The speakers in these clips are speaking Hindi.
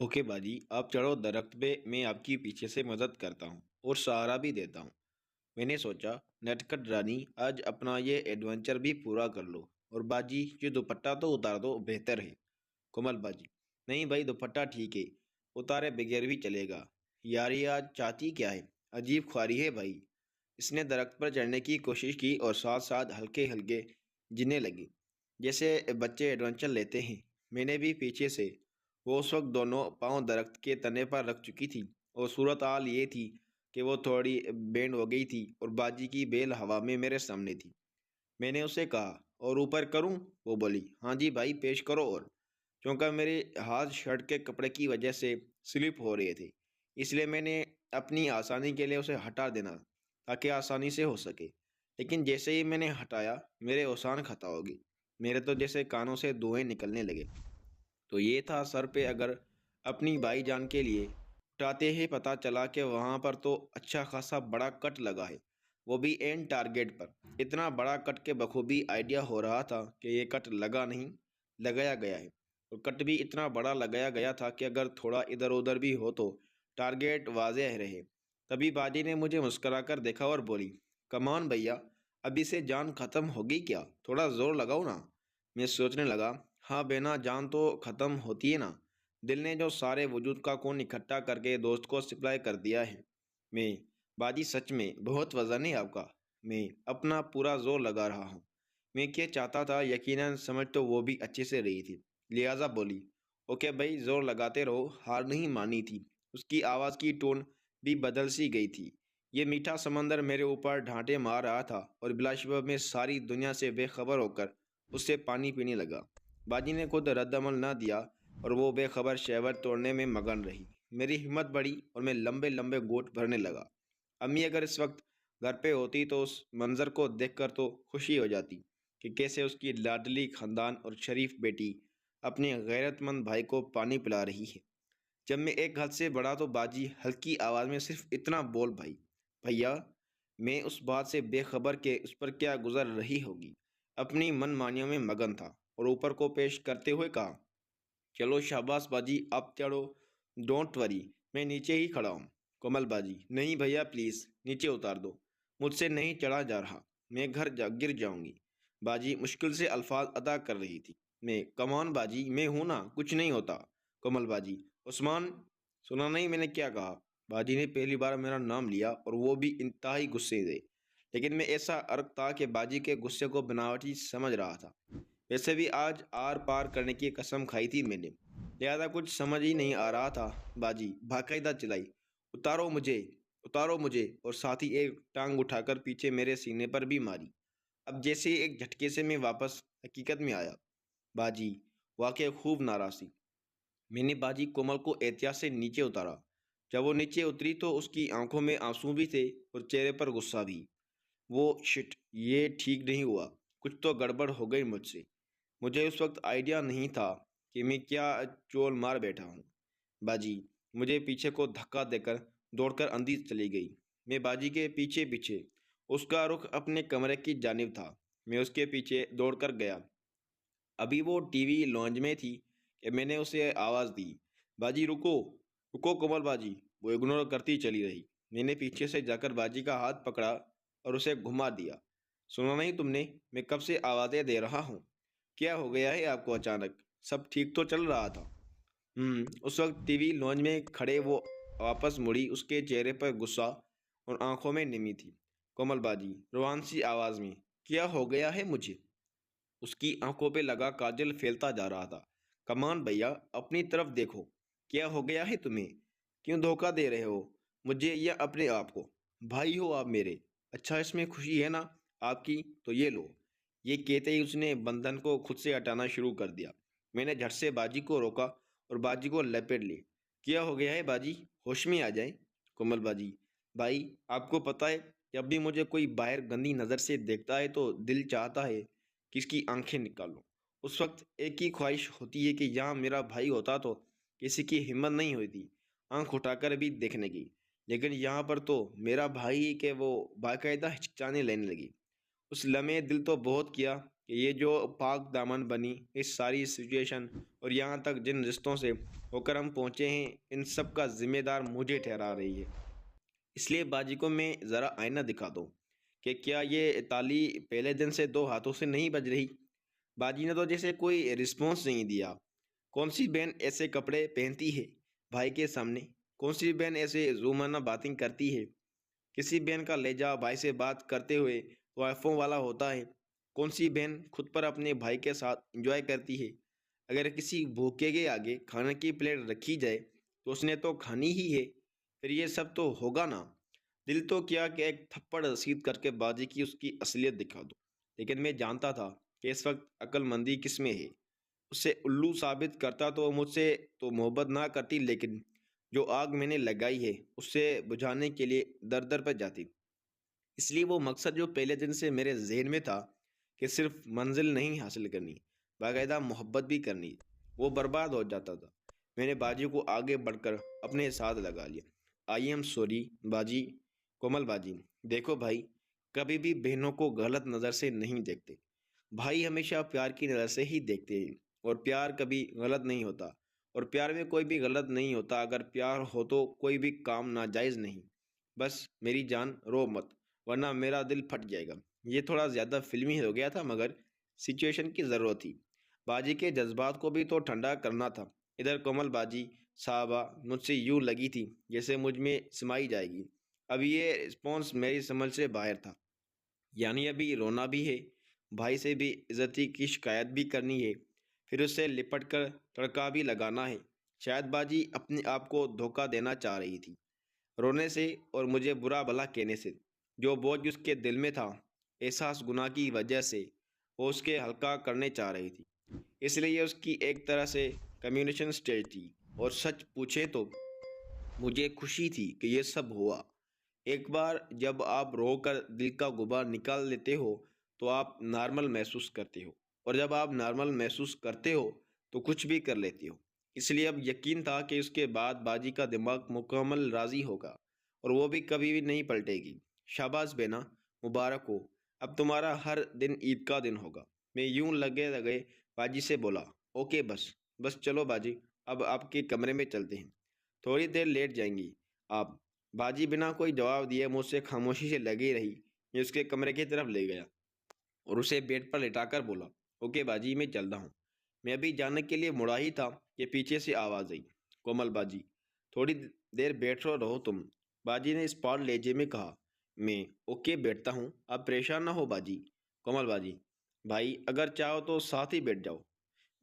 ओके बाजी, आप चढ़ो दरख्त पे, मैं आपकी पीछे से मदद करता हूँ और सहारा भी देता हूँ। मैंने सोचा, नटखट रानी, आज अपना ये एडवेंचर भी पूरा कर लो। और बाजी, ये दुपट्टा तो उतार दो, बेहतर है। कोमल बाजी, नहीं भाई, दुपट्टा ठीक है, उतारे बगैर भी चलेगा। यार ये आज चाहती क्या है, अजीब ख्वारी है भाई। इसने दरख्त पर चढ़ने की कोशिश की और साथ साथ हल्के हल्के गिरने लगी, जैसे बच्चे एडवेंचर लेते हैं। मैंने भी पीछे से। वो उस वक्त दोनों पांव दरख्त के तने पर रख चुकी थी और सूरत हाल ये थी कि वो थोड़ी बेंड हो गई थी और बाजी की बेल हवा में मेरे सामने थी। मैंने उसे कहा, और ऊपर करूं? वो बोली, हाँ जी भाई, पेश करो। और क्योंकि मेरे हाथ शर्ट के कपड़े की वजह से स्लिप हो रहे थे, इसलिए मैंने अपनी आसानी के लिए उसे हटा देना ताकि आसानी से हो सके। लेकिन जैसे ही मैंने हटाया, मेरे ओसान खता हो गई। मेरे तो जैसे कानों से धुएं निकलने लगे। तो ये था सर पे, अगर अपनी भाईजान के लिए उठाते ही पता चला कि वहाँ पर तो अच्छा खासा बड़ा कट लगा है, वो भी एंड टारगेट पर। इतना बड़ा कट के बखूबी आइडिया हो रहा था कि ये कट लगा नहीं, लगाया गया है। और कट भी इतना बड़ा लगाया गया था कि अगर थोड़ा इधर उधर भी हो तो टारगेट वाज़ेह रहे। तभी बाजी ने मुझे मुस्कराकर देखा और बोली, कमान भैया, अभी से जान खत्म होगी क्या? थोड़ा जोर लगाओ ना। मैं सोचने लगा, हाँ बेना, जान तो ख़त्म होती है ना। दिल ने जो सारे वजूद का खून इकट्ठा करके दोस्त को सप्लाई कर दिया है। मैं, बाजी सच में बहुत वजन है आपका। मैं अपना पूरा जोर लगा रहा हूँ। मैं क्या चाहता था, यकीनन समझ तो वो भी अच्छे से रही थी, लिहाजा बोली, ओके भाई, जोर लगाते रहो, हार नहीं मानी थी। उसकी आवाज़ की टोन भी बदल सी गई थी। ये मीठा समंदर मेरे ऊपर ढांटे मार रहा था और बिलाशबा में सारी दुनिया से बेखबर होकर उससे पानी पीने लगा। बाजी ने खुद रद्दमल न दिया और वो बेखबर शैवर तोड़ने में मगन रही। मेरी हिम्मत बढ़ी और मैं लंबे लंबे घूंट भरने लगा। अम्मी अगर इस वक्त घर पे होती तो उस मंजर को देखकर तो खुशी हो जाती कि कैसे उसकी लाडली खानदान और शरीफ बेटी अपने गैरतमंद भाई को पानी पिला रही है। जब मैं एक हद से बढ़ा तो बाजी हल्की आवाज़ में सिर्फ इतना बोल भाई, भैया, मैं उस बात से बेखबर के उस पर क्या गुजर रही होगी। अपनी मनमानियों में मगन था और ऊपर को पेश करते हुए कहा, चलो शाबाश बाजी, आप चढ़ो, डोंट वरी, मैं नीचे ही खड़ा हूँ। कोमल बाजी, नहीं भैया प्लीज़, नीचे उतार दो, मुझसे नहीं चढ़ा जा रहा, मैं गिर जाऊंगी। बाजी मुश्किल से अल्फाज अदा कर रही थी। मैं, कमान बाजी, मैं हूं ना, कुछ नहीं होता। कोमल बाजी, उस्मान, सुना नहीं मैंने क्या कहा? बाजी ने पहली बार मेरा नाम लिया और वो भी इंतहाई गुस्से से। लेकिन मैं ऐसा अर्क था कि बाजी के गुस्से को बनावटी समझ रहा था। वैसे भी आज आर पार करने की कसम खाई थी मैंने, लिहाजा कुछ समझ ही नहीं आ रहा था। बाजी बाकायदा चिल्लाई, उतारो मुझे, उतारो मुझे, और साथ ही एक टांग उठाकर पीछे मेरे सीने पर भी मारी। अब जैसे ही एक झटके से मैं वापस हकीकत में आया। बाजी वाकई खूब नाराज थी। मैंने बाजी कोमल को एहतियात से नीचे उतारा। जब वो नीचे उतरी तो उसकी आंखों में आंसू भी थे और चेहरे पर गुस्सा भी। वो शिट, ये ठीक नहीं हुआ, कुछ तो गड़बड़ हो गई मुझसे। मुझे उस वक्त आइडिया नहीं था कि मैं क्या चोल मार बैठा हूँ। बाजी मुझे पीछे को धक्का देकर दौड़कर अंधी चली गई। मैं बाजी के पीछे पीछे, उसका रुख अपने कमरे की जानिब था। मैं उसके पीछे दौड़कर गया। अभी वो टीवी लॉन्ज में थी कि मैंने उसे आवाज़ दी, बाजी रुको, रुको कोमल बाजी। वो इग्नोर करती चली रही। मैंने पीछे से जाकर बाजी का हाथ पकड़ा और उसे घुमा दिया। सुना नहीं तुमने, मैं कब से आवाज़ें दे रहा हूँ। क्या हो गया है आपको अचानक? सब ठीक तो चल रहा था। उस वक्त टीवी लॉन्ज में खड़े वो वापस मुड़ी। उसके चेहरे पर गुस्सा और आंखों में नमी थी। कोमल बाजी रोआन सी आवाज़ में, क्या हो गया है मुझे? उसकी आंखों पे लगा काजल फैलता जा रहा था। कमान भैया, अपनी तरफ देखो, क्या हो गया है तुम्हें? क्यों धोखा दे रहे हो मुझे या अपने आप को? भाई हो आप मेरे। अच्छा, इसमें खुशी है ना आपकी, तो ये लो। ये कहते ही उसने बंधन को खुद से हटाना शुरू कर दिया। मैंने झट से बाजी को रोका और बाजी को लपेट लिया। क्या हो गया है बाजी, होश में आ जाए। कोमल बाजी, भाई आपको पता है, जब भी मुझे कोई बाहर गंदी नज़र से देखता है तो दिल चाहता है कि इसकी आंखें निकालो। उस वक्त एक ही ख्वाहिश होती है कि यहाँ मेरा भाई होता तो किसी की हिम्मत नहीं होती आंख उठाकर भी देखने की। लेकिन यहाँ पर तो मेरा भाई ही, के वो बाकायदा हिचकिचाने लेने लगी। उस लम्हे दिल तो बहुत किया कि ये जो पाक दामन बनी इस सारी सिचुएशन और यहाँ तक जिन रिश्तों से होकर हम पहुँचे हैं, इन सब का ज़िम्मेदार मुझे ठहरा रही है। इसलिए बाजी को मैं ज़रा आईना दिखा दूँ कि क्या ये ताली पहले दिन से 2 हाथों से नहीं बज रही? बाजी ने तो जैसे कोई रिस्पॉन्स नहीं दिया। कौन-सी बहन ऐसे कपड़े पहनती है भाई के सामने? कौन-सी बहन ऐसे रोज़ाना बातें करती है? किसी बहन का लहजा भाई से बात करते हुए वाइफ़ों वाला होता है? कौन-सी बहन खुद पर अपने भाई के साथ एन्जॉय करती है? अगर किसी भूखे के आगे खाने की प्लेट रखी जाए, तो उसने तो खानी ही है, फिर ये सब तो होगा ना। दिल तो क्या कि एक थप्पड़ रसीद करके बाजी की उसकी असलियत दिखा दूँ। लेकिन मैं जानता था कि इस वक़्त अक्लमंदी किसमें है। उसे उल्लू साबित करता तो वो मुझसे तो मोहब्बत ना करती, लेकिन जो आग मैंने लगाई है, उससे बुझाने के लिए दर-दर पर जाती। इसलिए वो मकसद जो पहले दिन से मेरे ज़हन में था कि सिर्फ़ मंज़िल नहीं हासिल करनी, बाकायदा मोहब्बत भी करनी, वो बर्बाद हो जाता था। मैंने बाजी को आगे बढ़कर अपने साथ लगा लिया। आई एम सॉरी बाजी, कोमल बाजी। देखो भाई, कभी भी बहनों को गलत नज़र से नहीं देखते। भाई हमेशा प्यार की नज़र से ही देखते हैं और प्यार कभी गलत नहीं होता और प्यार में कोई भी गलत नहीं होता। अगर प्यार हो तो कोई भी काम नाजायज़ नहीं। बस मेरी जान रो मत, वरना मेरा दिल फट जाएगा। ये थोड़ा ज़्यादा फ़िल्मी हो गया था, मगर सिचुएशन की ज़रूरत थी। बाजी के जज़्बात को भी तो ठंडा करना था। इधर कोमल बाजी साहबा मुझसे यूँ लगी थी जैसे मुझ में समाई जाएगी। अब ये रिस्पॉन्स मेरी समझ से बाहर था। यानी अभी रोना भी है, भाई से भी इज़्ज़ती की शिकायत भी करनी है, फिर उससे लिपट कर तड़का भी लगाना है। शायद बाजी अपने आप को धोखा देना चाह रही थी, रोने से और मुझे बुरा-भला कहने से। जो बोझ उसके दिल में था, एहसास गुनाह की वजह से, वो उसके हल्का करने चाह रही थी। इसलिए ये उसकी एक तरह से कम्युनिकेशन स्टेज थी और सच पूछें तो मुझे खुशी थी कि ये सब हुआ। एक बार जब आप रोकर दिल का गुबार निकाल लेते हो, तो आप नॉर्मल महसूस करते हो और जब आप नॉर्मल महसूस करते हो, तो कुछ भी कर लेते हो। इसलिए अब यकीन था कि उसके बाद बाजी का दिमाग मुकम्मल राज़ी होगा और वो भी कभी भी नहीं पलटेगी। शाबाश बेना, मुबारक हो। अब तुम्हारा हर दिन ईद का दिन होगा। मैं यूँ लगे-लगे बाजी से बोला, ओके बस, बस चलो बाजी, अब आपके कमरे में चलते हैं। थोड़ी देर लेट जाएँगी आप। बाजी बिना कोई जवाब दिए मुझसे खामोशी से लगी रही। मैं उसके कमरे की तरफ ले गया और उसे बेड पर लेटाकर बोला, ओके बाजी, मैं चलता हूँ। मैं अभी जाने के लिए मुड़ा ही था कि पीछे से आवाज़ आई, कोमल बाजी, थोड़ी देर बैठो रहो तुम। बाजी ने इस्पात लहजे में कहा। मैं ओके बैठता हूँ, आप परेशान ना हो बाजी। कोमल बाजी, भाई अगर चाहो तो साथ ही बैठ जाओ।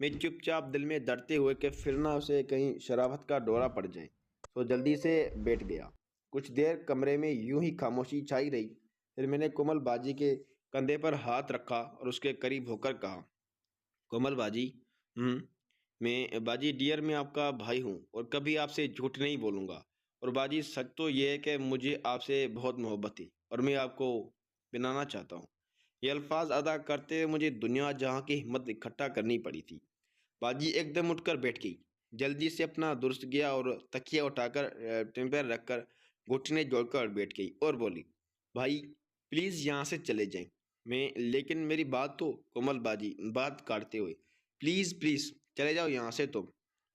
मैं चुपचाप दिल में डरते हुए कि फिर ना उसे कहीं शराफत का दौरा पड़ जाए, तो जल्दी से बैठ गया। कुछ देर कमरे में यूं ही खामोशी छाई रही। फिर मैंने कोमल बाजी के कंधे पर हाथ रखा और उसके करीब होकर कहा, कोमल बाजी, हम्म, मैं बाजी डियर, मैं आपका भाई हूँ और कभी आपसे झूठ नहीं बोलूँगा। और बाजी सच तो ये है कि मुझे आपसे बहुत मोहब्बत है और मैं आपको बनाना चाहता हूँ। ये अल्फाज अदा करते हुए मुझे दुनिया जहाँ की हिम्मत इकट्ठा करनी पड़ी थी। बाजी एकदम उठकर बैठ गई, जल्दी से अपना दुरुस्त गया और तकिया उठाकर टेबल पर रखकर घुटने जोड़कर बैठ गई और बोली, भाई प्लीज़ यहाँ से चले जाएं। मैं लेकिन मेरी बात तो, कोमल बाजी बात काटते हुए, प्लीज़ प्लीज़ चले जाओ यहाँ से तुम।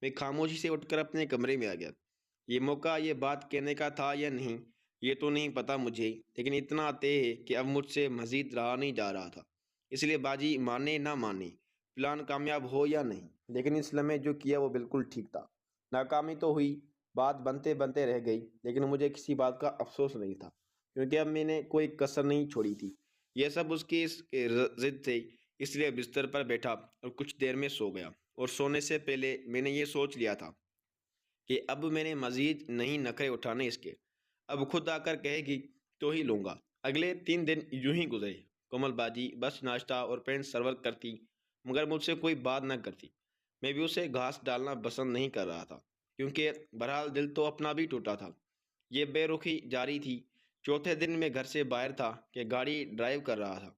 मैं खामोशी से उठकर अपने कमरे में आ गया। ये मौका ये बात कहने का था या नहीं, ये तो नहीं पता मुझे, लेकिन इतना तय है कि अब मुझसे मज़ीद रहा नहीं जा रहा था। इसलिए बाजी माने ना माने, प्लान कामयाब हो या नहीं, लेकिन इस लम्हे जो किया वो बिल्कुल ठीक था। नाकामी तो हुई, बात बनते-बनते रह गई, लेकिन मुझे किसी बात का अफ़सोस नहीं था, क्योंकि अब मैंने कोई कसर नहीं छोड़ी थी। यह सब उसकी इस ज़िद थी, इसलिए बिस्तर पर बैठा और कुछ देर में सो गया और सोने से पहले मैंने ये सोच लिया था कि अब मैंने मज़ीद नहीं नखरे उठाने इसके। अब खुद आकर कहेगी तो ही लूँगा। अगले 3 दिन यूँ ही गुज़रे। कोमल बाजी बस नाश्ता और पैंट सर्व करती, मगर मुझसे कोई बात न करती। मैं भी उसे घास डालना पसंद नहीं कर रहा था, क्योंकि बहरहाल दिल तो अपना भी टूटा था। ये बेरुखी जारी थी। चौथे दिन मैं घर से बाहर था कि गाड़ी ड्राइव कर रहा था।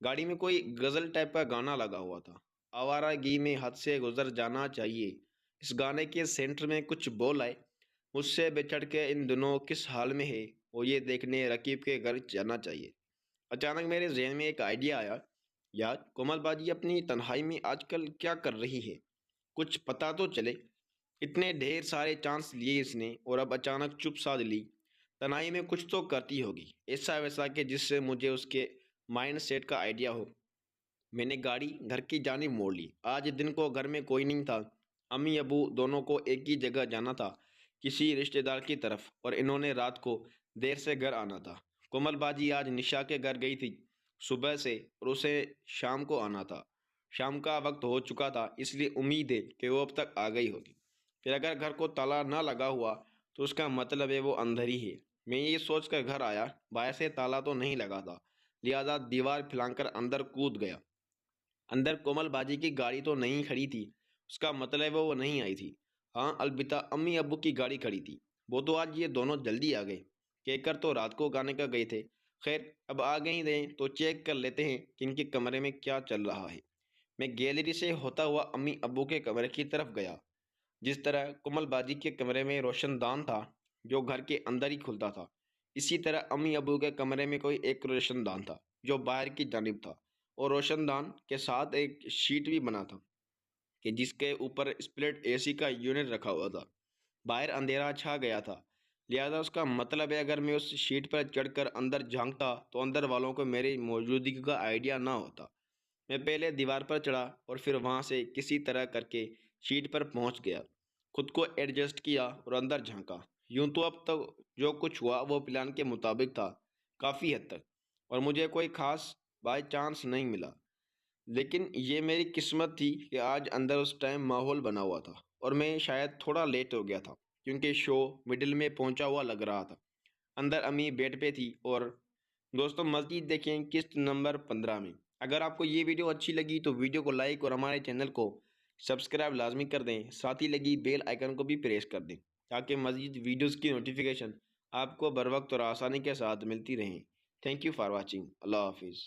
गाड़ी में कोई गज़ल टाइप का गाना लगा हुआ था। आवारागी में हद से गुज़र जाना चाहिए। इस गाने के सेंटर में कुछ बोल आए, मुझसे बिछड़ के इन दिनों किस हाल में है, वो ये देखने रकीब के घर जाना चाहिए। अचानक मेरे ज़हन में एक आइडिया आया। यार कोमल बाजी अपनी तन्हाई में आजकल क्या कर रही है? कुछ पता तो चले। इतने ढेर सारे चांस लिए इसने और अब अचानक चुप साध ली। तन्हाई में कुछ तो करती होगी, ऐसा वैसा कि जिससे मुझे उसके माइंड सेट का आइडिया हो। मैंने गाड़ी घर की जानिब मोड़ ली। आज दिन को घर में कोई नहीं था। अम्मी अबू दोनों को एक ही जगह जाना था, किसी रिश्तेदार की तरफ, और इन्होंने रात को देर से घर आना था। कोमल बाजी आज निशा के घर गई थी सुबह से, और उसे शाम को आना था। शाम का वक्त हो चुका था, इसलिए उम्मीद है कि वो अब तक आ गई होगी। फिर अगर घर को ताला ना लगा हुआ तो उसका मतलब है वो अंदर ही है। मैं ये सोचकर घर आया, बाहर से ताला तो नहीं लगा था, लिहाजा दीवार फैलाकर अंदर कूद गया। अंदर कोमल बाजी की गाड़ी तो नहीं खड़ी थी, उसका मतलब वो नहीं आई थी। हाँ, अलबत्ता अम्मी अब्बू की गाड़ी खड़ी थी। वो तो आज ये दोनों जल्दी आ गए। कहकर तो रात को गाने का गए थे। खैर, अब आ गए दें तो चेक कर लेते हैं कि इनके कमरे में क्या चल रहा है। मैं गैलरी से होता हुआ अम्मी अब्बू के कमरे की तरफ गया। जिस तरह कोमल बाजी के कमरे में रोशनदान था जो घर के अंदर ही खुलता था, इसी तरह अम्मी अब्बू के कमरे में कोई एक रोशनदान था जो बाहर की जानिब था, और रोशनदान के साथ एक शीट भी बना था कि जिसके ऊपर स्प्लिट एसी का यूनिट रखा हुआ था। बाहर अंधेरा छा गया था, लिहाजा उसका मतलब है अगर मैं उस शीट पर चढ़कर अंदर झांकता तो अंदर वालों को मेरी मौजूदगी का आइडिया ना होता। मैं पहले दीवार पर चढ़ा और फिर वहां से किसी तरह करके शीट पर पहुंच गया। खुद को एडजस्ट किया और अंदर झांका। यूं तो अब तक जो कुछ हुआ वो प्लान के मुताबिक था, काफ़ी हद तक, और मुझे कोई खास बाय चांस नहीं मिला। लेकिन ये मेरी किस्मत थी कि आज अंदर उस टाइम माहौल बना हुआ था, और मैं शायद थोड़ा लेट हो गया था क्योंकि शो मिडिल में पहुंचा हुआ लग रहा था। अंदर अम्मी बेड पे थी, और दोस्तों मज़ीद देखें किस्त नंबर 15 में। अगर आपको ये वीडियो अच्छी लगी तो वीडियो को लाइक और हमारे चैनल को सब्सक्राइब लाजमी कर दें, साथ ही लगी बेल आइकन को भी प्रेस कर दें ताकि मज़ीद वीडियोज़ की नोटिफिकेशन आपको बर वक्त और आसानी के साथ मिलती रहें। Thank you for watching. Allah हाफिज़।